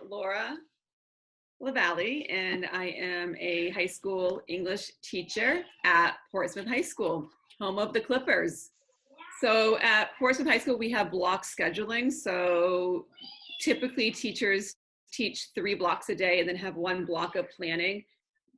Laura LaVallee, and I am a high school English teacher at Portsmouth High School, home of the Clippers. So at Portsmouth High School, we have block scheduling. So typically teachers teach 3 blocks a day and then have 1 block of planning.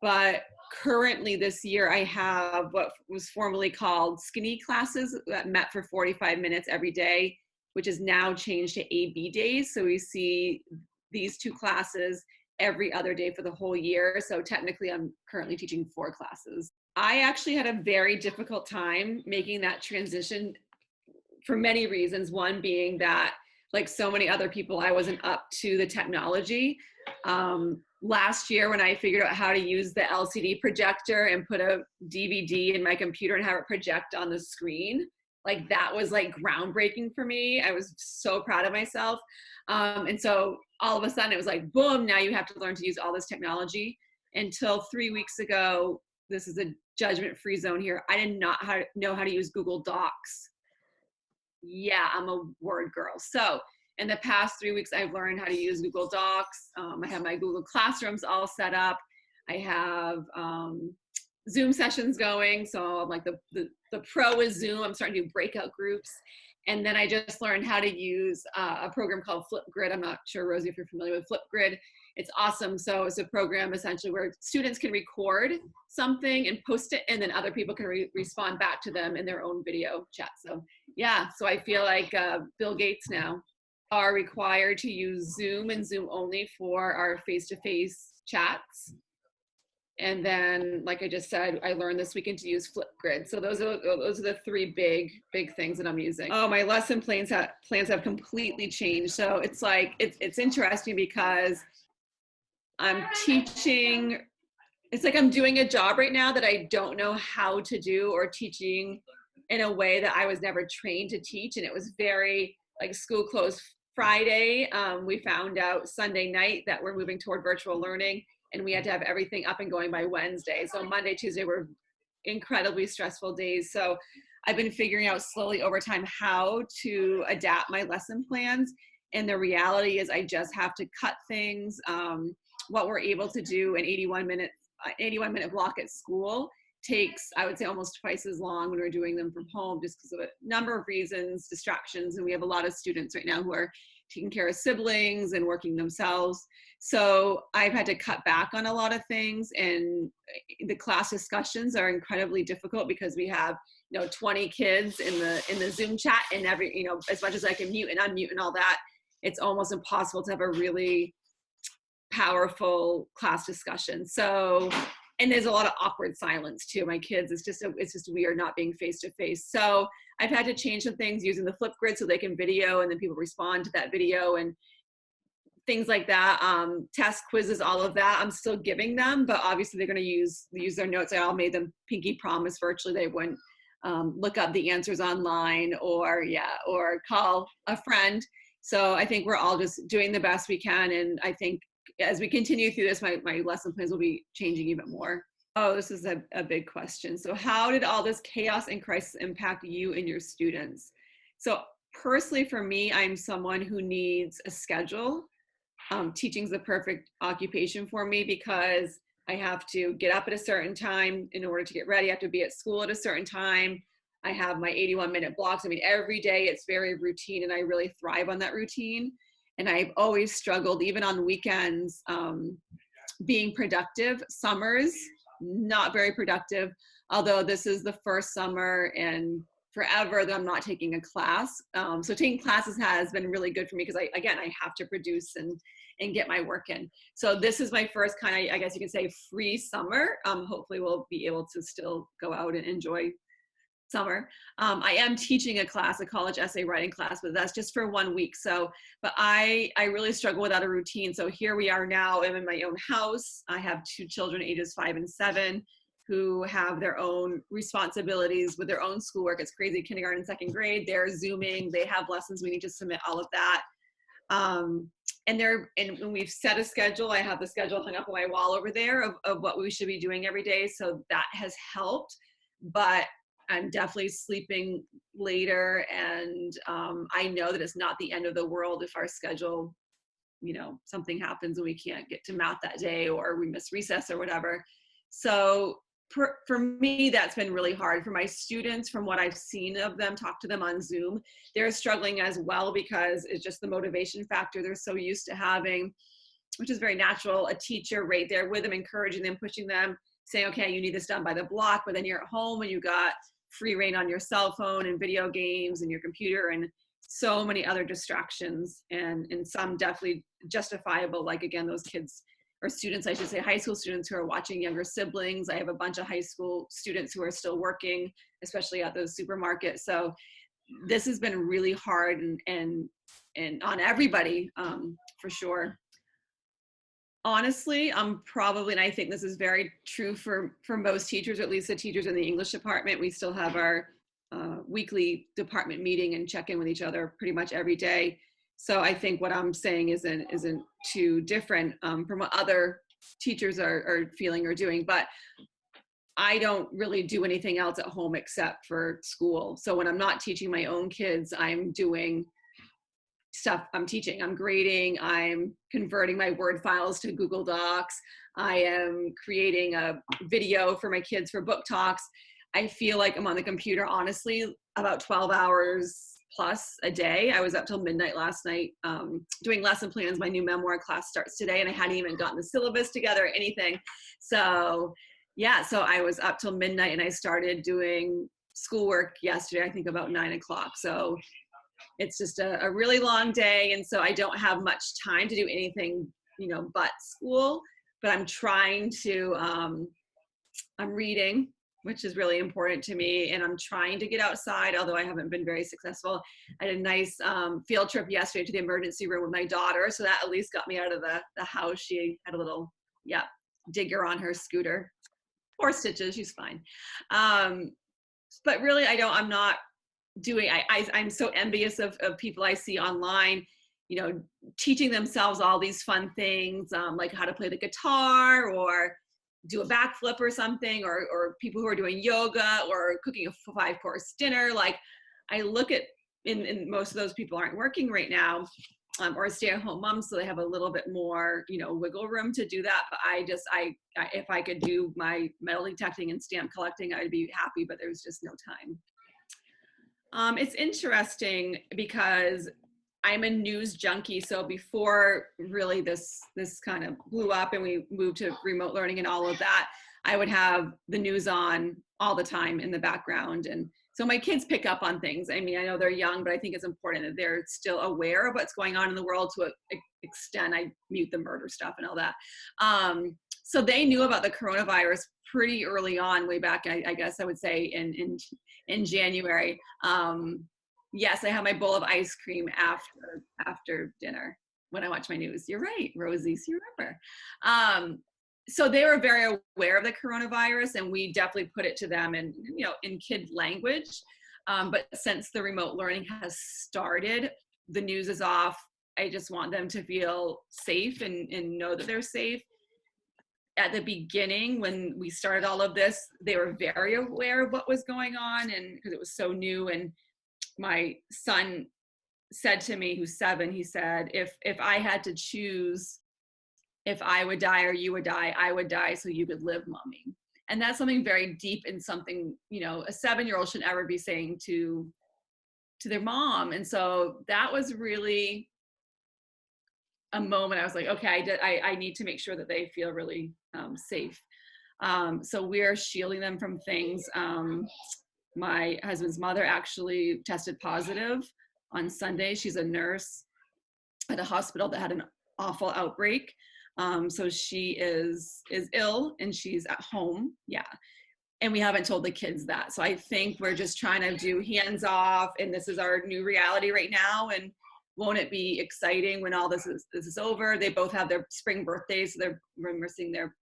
But currently this year, I have what was formerly called skinny classes that met for 45 minutes every day, which is now changed to AB days. So we see these 2 classes every other day for the whole year. So technically, I'm currently teaching 4 classes. I actually had a very difficult time making that transition for many reasons. One being that, like so many other people, I wasn't up to the technology. Last year, when I figured out how to use the LCD projector and put a DVD in my computer and have it project on the screen, like that was like groundbreaking for me. I was so proud of myself. And so all of a sudden it was like, boom, now you have to learn to use all this technology. Until 3 weeks ago, this is a judgment-free zone here, I did not know how to use Google Docs. Yeah, I'm a word girl. So in the past 3 weeks, I've learned how to use Google Docs. I have my Google Classrooms all set up. I have Zoom sessions going. So I'm like the pro is Zoom. I'm starting to do breakout groups. And then I just learned how to use a program called Flipgrid. I'm not sure, Rosie, if you're familiar with Flipgrid. It's awesome. So it's a program essentially where students can record something and post it, and then other people can respond back to them in their own video chat. So yeah, so I feel like Bill Gates now are required to use Zoom and Zoom only for our face-to-face chats. And then, like I just said, I learned this weekend to use Flipgrid. So those are the 3 big things that I'm using. Oh, my lesson plans have completely changed. So it's like it's interesting because I'm teaching. It's like I'm doing a job right now that I don't know how to do, or teaching in a way that I was never trained to teach. And it was very like school closed Friday. We found out Sunday night that we're moving toward virtual learning, and we had to have everything up and going by Wednesday. So Monday, Tuesday were incredibly stressful days. So I've been figuring out slowly over time how to adapt my lesson plans. And the reality is I just have to cut things. What we're able to do in 81 minute block at school takes, I would say, almost twice as long when we're doing them from home, just because of a number of reasons, distractions. And we have a lot of students right now who are taking care of siblings and working themselves. So I've had to cut back on a lot of things, and the class discussions are incredibly difficult because we have 20 kids in the Zoom chat, and every as much as I can mute and unmute and all that, it's almost impossible to have a really powerful class discussion. So, and there's a lot of awkward silence too. My kids, it's just weird not being face to face. So I've had to change some things using the Flipgrid so they can video and then people respond to that video and things like that. Test quizzes, all of that, I'm still giving them, but obviously they're going to use their notes. I all made them pinky promise virtually they wouldn't look up the answers online or call a friend. So I think we're all just doing the best we can. And I think as we continue through this, my lesson plans will be changing even more. Oh, this is a big question. So how did all this chaos and crisis impact you and your students? So personally, for me, I'm someone who needs a schedule. Teaching's the perfect occupation for me because I have to get up at a certain time in order to get ready. I have to be at school at a certain time. I have my 81-minute blocks. I mean, every day it's very routine, and I really thrive on that routine. And I've always struggled, even on weekends, being productive. Summers, not very productive, although this is the first summer in forever that I'm not taking a class. So taking classes has been really good for me because I have to produce and get my work in. So this is my first kind of, I guess you can say, free summer. Hopefully we'll be able to still go out and enjoy summer. I am teaching a class, a college essay writing class, but that's just for 1 week. So, but I really struggle without a routine. So here we are now. I'm in my own house. I have 2 children, ages 5 and 7, who have their own responsibilities with their own schoolwork. It's crazy. Kindergarten and 2nd grade, they're Zooming. They have lessons. We need to submit all of that. And when we've set a schedule, I have the schedule hung up on my wall over there of what we should be doing every day. So that has helped. But I'm definitely sleeping later, and I know that it's not the end of the world if our schedule something happens and we can't get to math that day, or we miss recess or whatever. So for me, that's been really hard. For my students, from what I've seen of them, talk to them on Zoom, they're struggling as well, because it's just the motivation factor. They're so used to having, which is very natural, a teacher right there with them, encouraging them, pushing them, saying, okay, you need this done by the block. But then you're at home and you got free reign on your cell phone and video games and your computer and so many other distractions, and some definitely justifiable. Like, again, those kids, or students, I should say, high school students who are watching younger siblings. I have a bunch of high school students who are still working, especially at those supermarkets. So this has been really hard and on everybody, for sure. Honestly, I'm probably, and I think this is very true for most teachers, or at least the teachers in the English department, we still have our weekly department meeting and check in with each other pretty much every day. So I think what I'm saying isn't too different from what other teachers are feeling or doing. But I don't really do anything else at home except for school. So when I'm not teaching my own kids, I'm doing stuff. I'm teaching, I'm grading, I'm converting my Word files to Google Docs, I am creating a video for my kids for book talks. I feel like I'm on the computer, honestly, about 12 hours plus a day. I was up till midnight last night doing lesson plans. My new memoir class starts today, and I hadn't even gotten the syllabus together or anything. So yeah, so I was up till midnight, and I started doing schoolwork yesterday, I think about 9 o'clock. So it's just a really long day. And so I don't have much time to do anything, but school. But I'm trying to, I'm reading, which is really important to me. And I'm trying to get outside, although I haven't been very successful. I had a nice field trip yesterday to the emergency room with my daughter. So that at least got me out of the house. She had a little, digger on her scooter. 4 stitches, she's fine. But really, I'm not doing, I'm so envious of people I see online, teaching themselves all these fun things, like how to play the guitar or do a backflip or something, or people who are doing yoga or cooking a 5-course dinner. Like, I look at, and most of those people aren't working right now, or stay-at-home moms, so they have a little bit more, wiggle room to do that. But I if I could do my metal detecting and stamp collecting, I'd be happy, but there's just no time. It's interesting because I'm a news junkie. So before really this kind of blew up and we moved to remote learning and all of that, I would have the news on all the time in the background. And so my kids pick up on things. I mean, I know they're young, but I think it's important that they're still aware of what's going on in the world to an extent. I mute the murder stuff and all that. So they knew about the coronavirus pretty early on, way back, I guess I would say in January. Yes, I have my bowl of ice cream after dinner when I watch my news. You're right, Rosie, so you remember. So they were very aware of the coronavirus, and we definitely put it to them in kid language. But since the remote learning has started, the news is off. I just want them to feel safe and know that they're safe. At the beginning, when we started all of this, they were very aware of what was going on, and because it was so new. And my son said to me, who's 7, he said, if I had to choose if I would die or you would die, I would die so you could live, mommy. And that's something very deep, and something, a 7-year-old should ever be saying to their mom. And so that was really a moment I was like, okay, I need to make sure that they feel really safe. So we're shielding them from things. My husband's mother actually tested positive on Sunday. She's a nurse at a hospital that had an awful outbreak. So she is ill and she's at home. Yeah. And we haven't told the kids that. So I think we're just trying to do hands off, and this is our new reality right now. And won't it be exciting when all this is over? They both have their spring birthdays, so we're missing their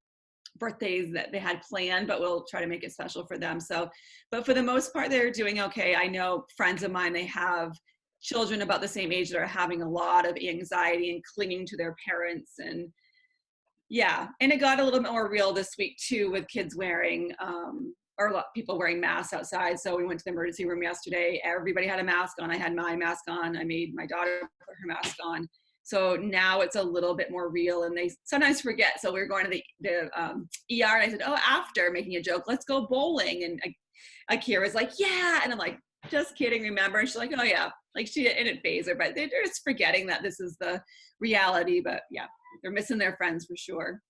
birthdays that they had planned, but we'll try to make it special for them. So, but for the most part, they're doing okay. I know friends of mine, they have children about the same age that are having a lot of anxiety and clinging to their parents. And yeah, and it got a little bit more real this week too, with kids wearing, or a lot of people wearing masks outside. So we went to the emergency room yesterday. Everybody had a mask on. I had my mask on. I made my daughter put her mask on. So now it's a little bit more real, and they sometimes forget. So we were going to the ER, and I said, "Oh, after," making a joke, "let's go bowling." And Akira's like, "Yeah," and I'm like, "Just kidding, remember?" And she's like, "Oh yeah," like she didn't phase her, but they're just forgetting that this is the reality. But yeah, they're missing their friends for sure.